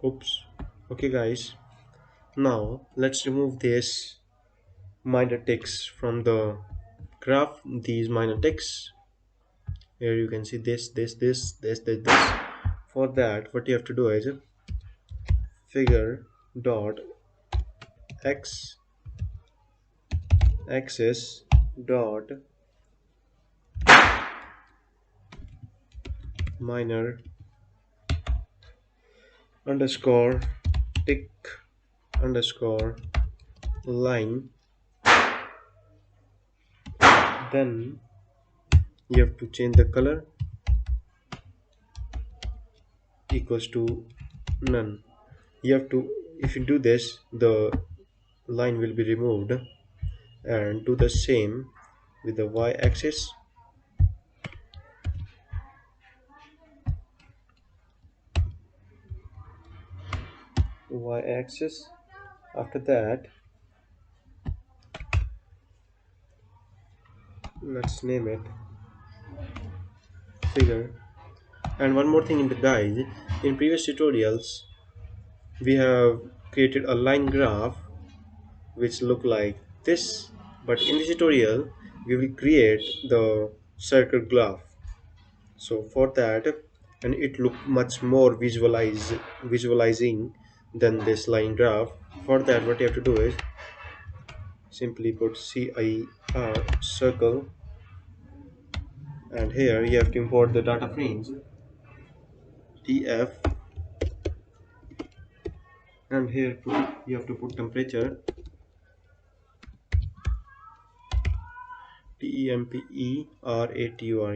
Oops. Okay guys, now let's remove this minor ticks from the graph. These minor ticks, here you can see this. For that, what you have to do is figure dot x axis dot minor underscore tick underscore line. Then you have to change the color equals to none. You have to, if you do this, the line will be removed. And do the same with the y-axis. Y-axis. After that, let's name it figure. And one more thing in the guide, in previous tutorials we have created a line graph which look like this, but in this tutorial we will create the circle graph. So for that, and it look much more visualizing than this line graph. For that, what you have to do is simply put CIR circle, and here you have to import the data frames TF, and here you have to put temperature TEMPERATURE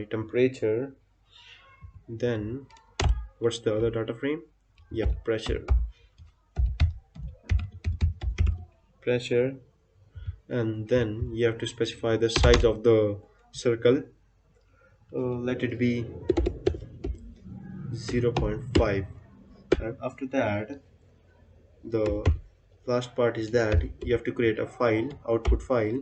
temperature. Then what's the other data frame? Yep, pressure. And then you have to specify the size of the circle. Let it be 0.5. And after that, the last part is that you have to create a file, output file,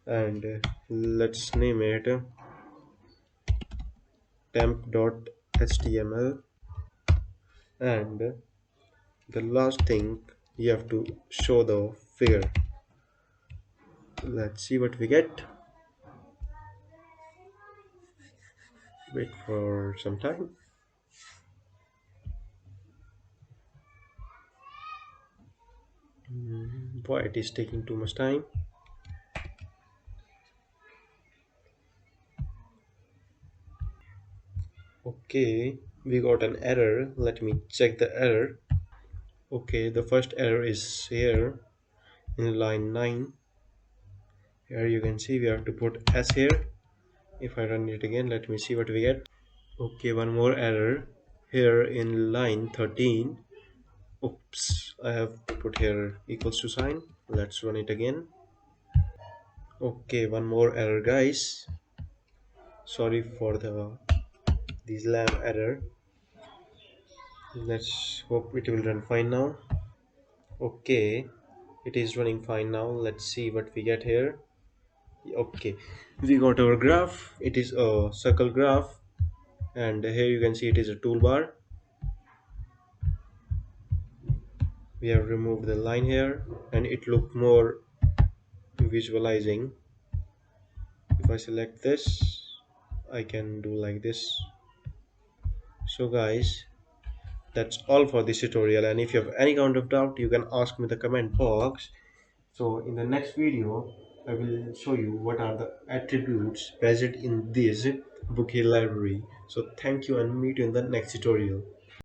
and let's name it temp.html. And the last thing, you have to show the figure. Let's see what we get. Wait for some time. Boy, it is taking too much time. Okay, we got an error. Let me check the error. Okay, the first error is here in line 9. Here you can see we have to put S here. If I run it again, let me see what we get. Okay, one more error here in line 13. Oops, I have put here equals to sign. Let's run it again. Okay, one more error guys. Sorry for this lamp error. Let's hope it will run fine now. Okay, it is running fine now. Let's see what we get here. Okay, we got our graph. It is a circle graph, and here you can see it is a toolbar. We have removed the line here, and it looked more visualizing. If I select this, I can do like this. So guys, that's all for this tutorial, and if you have any kind of doubt, you can ask me in the comment box. So in the next video, I will show you what are the attributes present in this bookie library. So thank you, and meet you in the next tutorial.